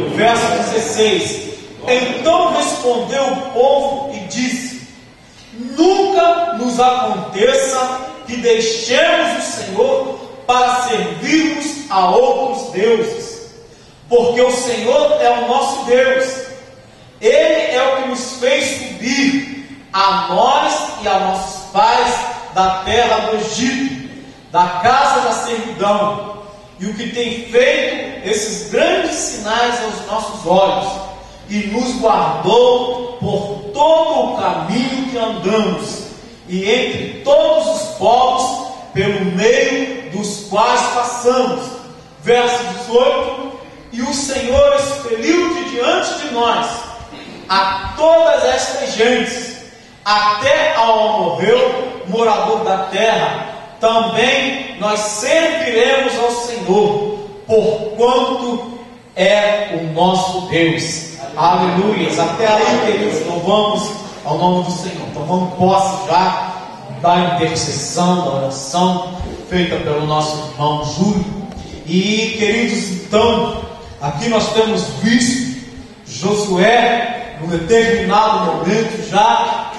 Verso 16: Então respondeu o povo e disse: Nunca nos aconteça que deixemos o Senhor para servirmos a outros deuses, porque o Senhor é o nosso Deus. Ele é o que nos fez subir, a nós e a nossos pais, da terra do Egito, da casa da servidão, e o que tem feito esses grandes sinais aos nossos olhos, e nos guardou por todo o caminho que andamos, e entre todos os povos pelo meio dos quais passamos. Verso 18: E o Senhor expeliu de diante de nós a todas estas gentes, até ao amorreu, morador da terra. Também nós serviremos ao Senhor, porquanto é o nosso Deus. Aleluias. Até aí, queridos, louvamos ao nome do Senhor. Então vamos posse já da intercessão, da oração feita pelo nosso irmão Júlio. E, queridos, então, aqui nós temos visto Josué, num determinado momento, já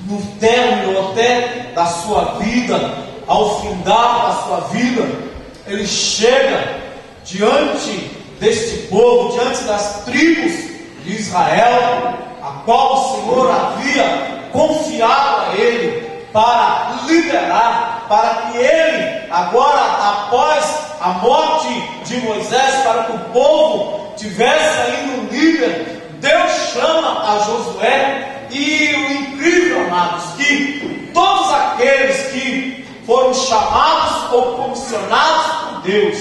no término até da sua vida, ao findar da sua vida, ele chega diante deste povo, diante das tribos de Israel, a qual o Senhor havia confiado a ele para liderar, para que ele, agora após a morte de Moisés, para que o povo tivesse ainda um líder. Deus chama a Josué, e o incrível, amados, que todos aqueles que foram chamados ou comissionados por Deus,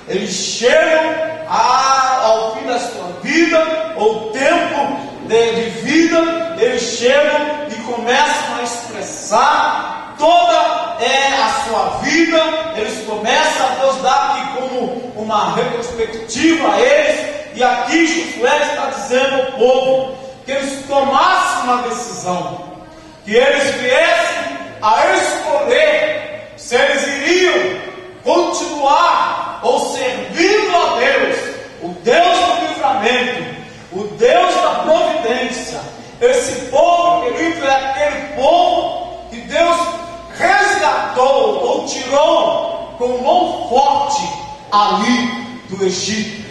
eles chegam ao fim da sua vida, ou tempo de vida, eles chegam e começam a expressar toda a sua vida. Eles começam, a Deus dá aqui como uma retrospectiva a eles, e aqui Josué está dizendo ao povo que eles tomassem uma decisão, que eles viessem a escolher se eles iriam continuar ou servindo a Deus, o Deus do livramento, o Deus da providência. Esse povo, querido, é aquele povo que Deus resgatou ou tirou com mão forte ali do Egito.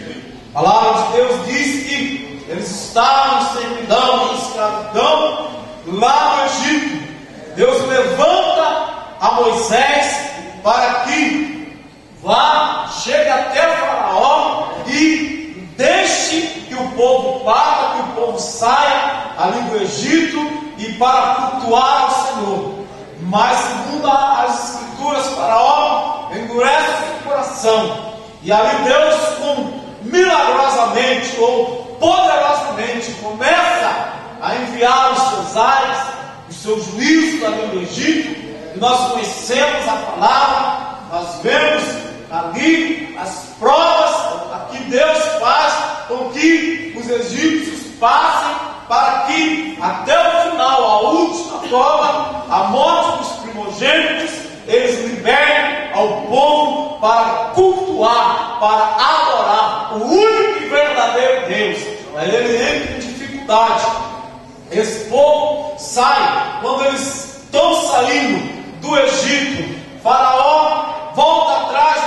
A palavra de Deus diz que eles estavam em servidão, em escravidão lá no Egito. Deus levanta a Moisés para que vá, chegue até Faraó e deixe que o povo parta, que o povo saia ali do Egito e para cultuar ao Senhor. Mas segundo as escrituras, Faraó endurece o seu coração, e ali Deus, milagrosamente ou poderosamente, começa a enviar os seus ares, os seus juízos ali no Egito. E nós conhecemos a palavra, nós vemos ali as provas a que Deus faz com que os egípcios passem, para que até o final, a última prova, a morte dos primogênitos, eles liberem ao povo para cultuar, para adorar o único e verdadeiro Deus. Aí ele entra em dificuldade. Esse povo sai, quando eles estão saindo do Egito, Faraó volta atrás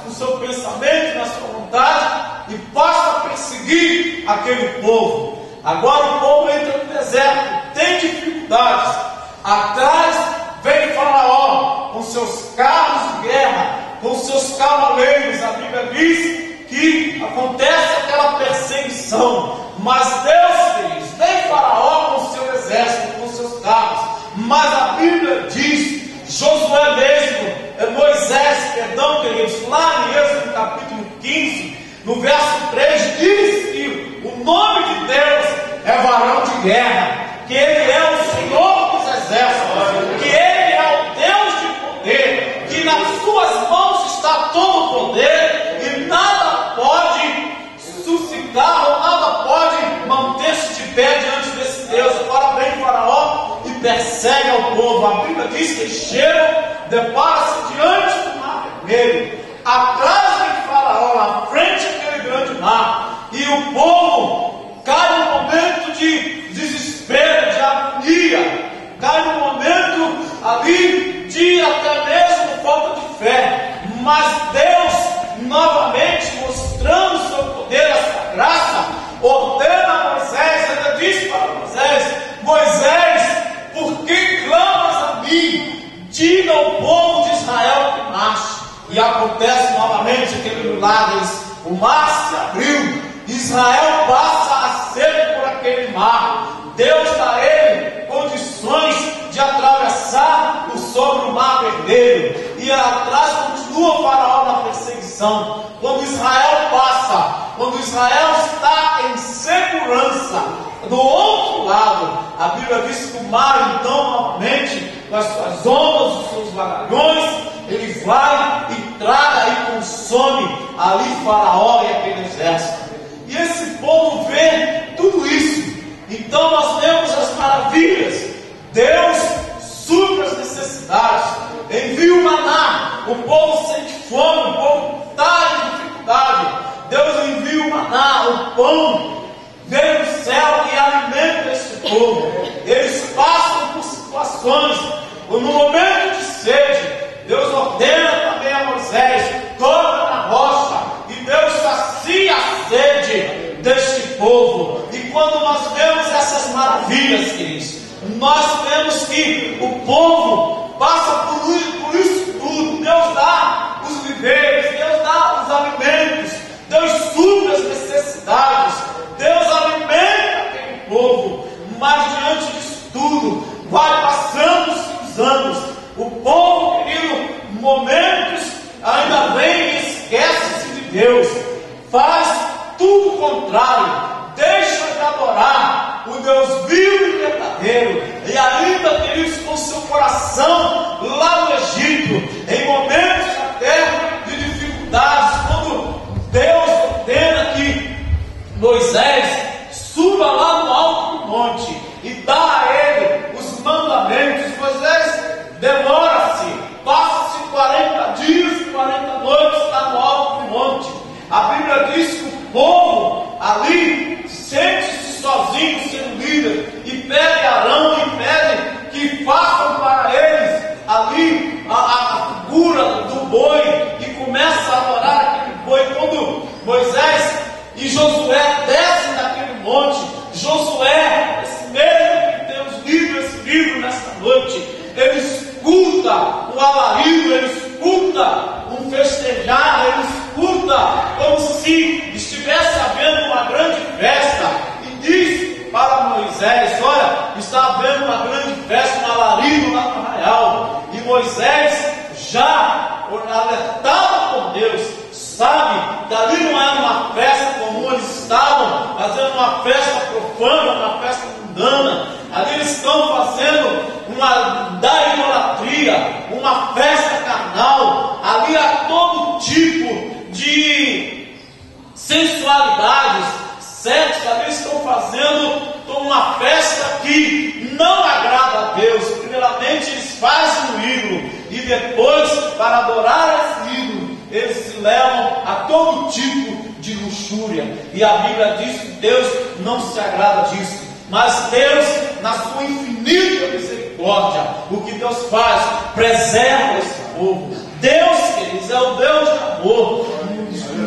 no seu pensamento, na sua vontade, e passa a perseguir aquele povo. Agora o povo entra no deserto, tem dificuldades. Atrás vem Faraó com seus carros de guerra, com seus cavaleiros. A Bíblia diz que acontece aquela perseguição, mas Deus fez, nem Faraó com seu exército, com seus carros, mas a Bíblia diz, Josué mesmo, Moisés, perdão, queridos, lá em Êxodo capítulo 15, no verso 3, diz que o nome de Deus é varão de guerra, que Ele é o Senhor dos exércitos, que Ele é o Deus de poder, que nas suas mãos está todo o poder, e nada pode suscitar, ou nada pode manter-se de pé diante desse Deus. Agora vem Faraó e persegue ao povo. A Bíblia diz que eles chegam, depara-se diante do mar vermelho, atrás de Faraó, na frente daquele grande mar, e o povo Israel passa a sede por aquele mar. Deus dá a ele condições de atravessar sobre o mar vermelho. E atrás continua o faraó na perseguição. Quando Israel passa, quando Israel está em segurança, do outro lado, a Bíblia diz que o mar, então, novamente, com as suas ondas, os seus vagalhões, ele vai e traga e consome ali Faraó e aquele exército. E esse povo vê tudo isso. Então nós vemos as maravilhas. Deus supre as necessidades, envia o maná, o povo sente fome, o povo está em dificuldade. Deus envia o maná, o pão vem do céu e alimenta esse povo. Eles passam por situações, no momento de sede, Deus ordena também a Moisés: toca na rocha, e Deus sacia a sede deste povo. E quando nós vemos essas maravilhas, queridos, nós vemos que o povo passa por isso tudo. Deus dá os viveiros, Deus dá os alimentos, Deus supre as necessidades, Deus alimenta aquele povo. Mas diante disso tudo, vai passando-se os anos, o povo, querido, momentos ainda vem e esquece-se de Deus, faz tudo o contrário, deixa de adorar o Deus vivo e verdadeiro, e ainda, queridos, com seu coração lá no Egito, em momentos até de dificuldades, quando Deus ordena que Moisés suba lá no alto do monte e dá a ele os mandamentos. Moisés demora-se, passa-se 40 dias e 40 noites, está no alto do monte. A Bíblia diz que o povo ali sente-se sozinho, sendo líder, e pede Arão e pede que façam para eles ali a figura do boi, e começa a adorar aquele boi. Quando Moisés e Josué descem daquele monte, Josué, esse mesmo que temos lido esse livro nesta noite, ele escuta o alarido, ele escuta um festejar, ele escuta como se estivesse havendo uma grande festa, e diz para Moisés: olha, está havendo uma grande festa, um alarido lá no arraial. E Moisés, já alertado por Deus, sabe que ali não era uma festa comum, eles estavam fazendo uma festa profana, uma festa mundana. Ali eles estão fazendo da idolatria, uma festa carnal. Ali há todo tipo de sensualidades, sexo. Ali eles estão fazendo uma festa que não agrada a Deus. Primeiramente eles fazem um ídolo, e depois, para adorar esse ídolo, eles se levam a todo tipo de luxúria. E a Bíblia diz que Deus não se agrada disso. Mas Deus, na sua infinita misericórdia, o que Deus faz? Preserva esse povo. Deus, queridos, é o Deus de amor.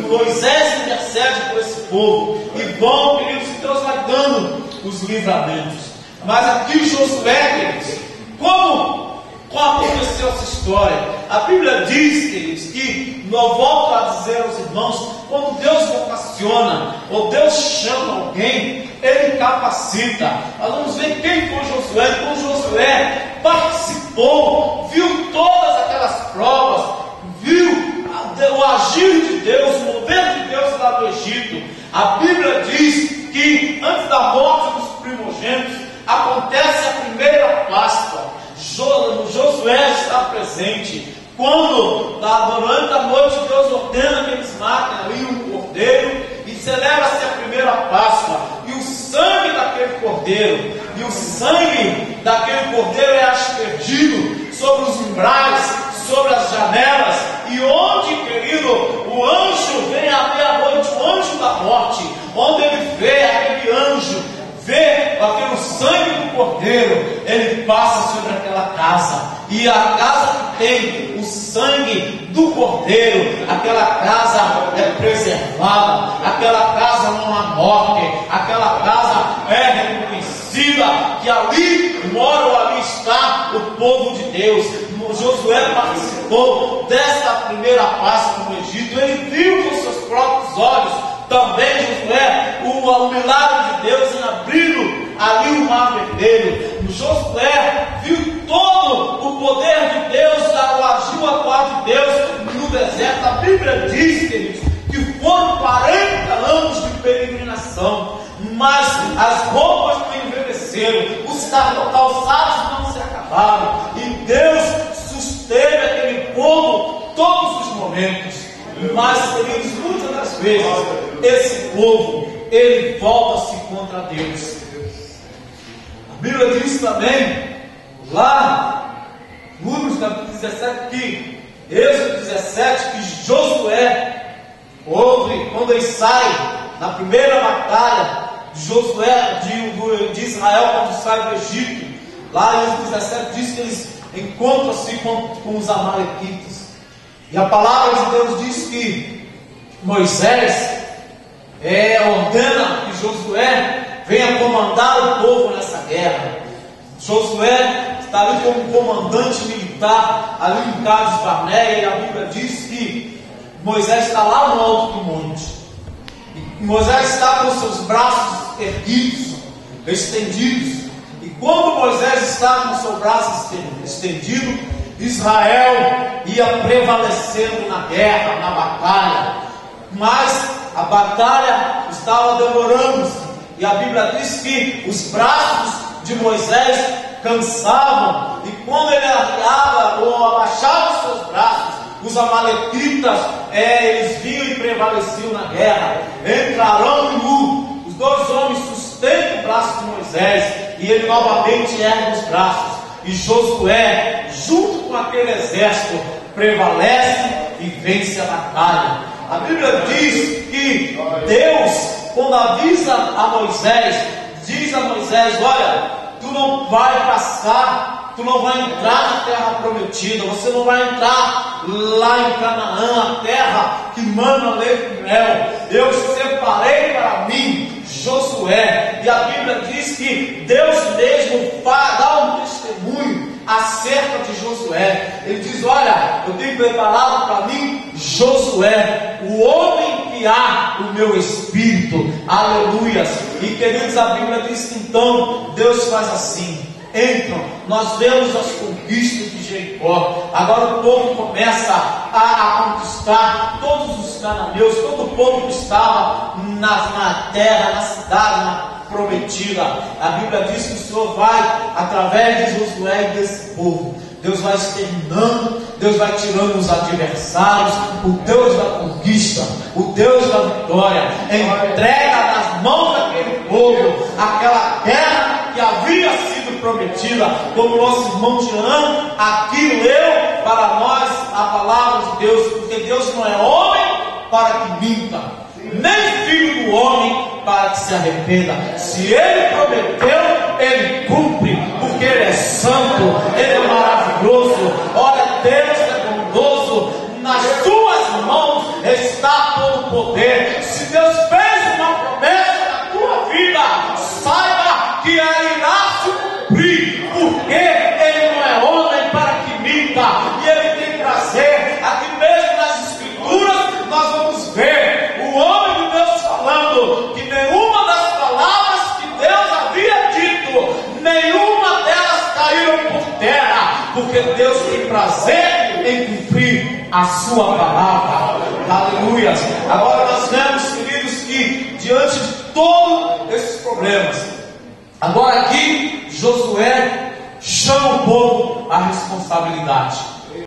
Moisés intercede por esse povo, e bom, queridos, Deus vai dando os livramentos. Mas aqui Josué, queridos, como aconteceu essa história? A Bíblia diz, queridos, que, eu volto a dizer aos irmãos, quando Deus vocaciona, ou Deus chama alguém, Ele capacita. Nós vamos ver quem foi Josué. Então Josué participou, viu todas aquelas provas, viu o agir de Deus, o mover de Deus lá no Egito. A Bíblia diz que antes da morte dos primogênitos acontece a primeira Páscoa. Josué está presente. Quando, durante a noite, Deus ordena que eles matem ali um cordeiro, e celebra-se a primeira Páscoa. E o sangue daquele cordeiro, é aspergido sobre os umbrais, sobre as janelas, e onde, querido, o anjo vem à meia-noite, o anjo da morte, onde ele vê aquele anjo, vê aquele sangue do cordeiro, ele passa sobre aquela casa, e a casa que tem o sangue do cordeiro, aquela casa é preservada, aquela casa não há morte, aquela casa é reconhecida que ali mora ou ali está o povo de Deus. Josué participou desta primeira Páscoa no Egito, ele viu com seus próprios olhos. Também Josué, ali o mar vermelho. Josué viu todo o poder de Deus, o agir atual de Deus no deserto. A Bíblia diz, queridos, que foram 40 anos de peregrinação, mas as roupas não envelheceram, os calçados não se acabaram, e Deus susteve aquele povo todos os momentos. Mas, queridos, muitas das vezes esse povo, ele volta-se contra Deus. A Bíblia diz também, lá, Números capítulo 17, que Êxodo 17, que Josué ouve, quando ele sai na primeira batalha de Josué, de Israel, quando sai do Egito, lá em Êxodo 17 diz que eles encontram-se com os amalequitas. E a palavra de Deus diz que Moisés ordena que Josué venha comandar o povo nessa guerra. Josué está ali como comandante militar, ali em Cades Barneia, e a Bíblia diz que Moisés está lá no alto do monte. E Moisés está com seus braços erguidos, estendidos. E quando Moisés está com seu braço estendido, Israel ia prevalecendo na guerra, na batalha. Mas a batalha estava demorando-se. E a Bíblia diz que os braços de Moisés cansavam. E quando ele arriava ou abaixava os seus braços, os amalequitas, eles vinham e prevaleciam na guerra. Entrarão e Nu, os dois homens sustentam o braço de Moisés, e ele novamente ergue os braços. E Josué, junto com aquele exército, prevalece e vence a batalha. A Bíblia diz que Deus, quando avisa a Moisés, diz a Moisés: olha, tu não vai passar, tu não vai entrar na terra prometida, você não vai entrar lá em Canaã, a terra que mana leite e mel. Eu separei para mim Josué. E a Bíblia diz que Deus mesmo dá um testemunho acerca de Josué. Ele diz: olha, eu tenho preparado para mim Josué, o homem que há o meu espírito. Aleluias. E queridos, a Bíblia diz que então Deus faz assim. Entram, nós vemos as conquistas de Jericó. Agora o povo começa a conquistar todos os cananeus, todo o povo que estava na terra, na cidade prometida. A Bíblia diz que o Senhor vai, através de Josué e desse povo, Deus vai exterminando, Deus vai tirando os adversários. O Deus da conquista, o Deus da vitória, entrega nas mãos daquele povo aquela terra que havia sido prometida. Como nosso irmão Jean aqui leu para nós a palavra de Deus, porque Deus não é homem para que minta, nem filho do homem para que se arrependa. Se Ele prometeu, Ele cumpre, porque Ele é santo, Ele é maravilhoso. Olha, Deus é bondoso, nas tuas mãos está todo o poder. Se Deus fez uma promessa na tua vida, saiba que Ele irá se cumprir, porque Ele não é homem para que minta, e Ele tem prazer. Aqui mesmo nas Escrituras nós vamos ver o homem de Deus falando que nenhuma das palavras que Deus havia dito, nenhuma delas caíram por terra, porque Deus tem prazer em cumprir a sua palavra. Aleluia. Agora nós vemos, queridos, que diante de todos esses problemas, agora aqui Josué chama o povo à responsabilidade.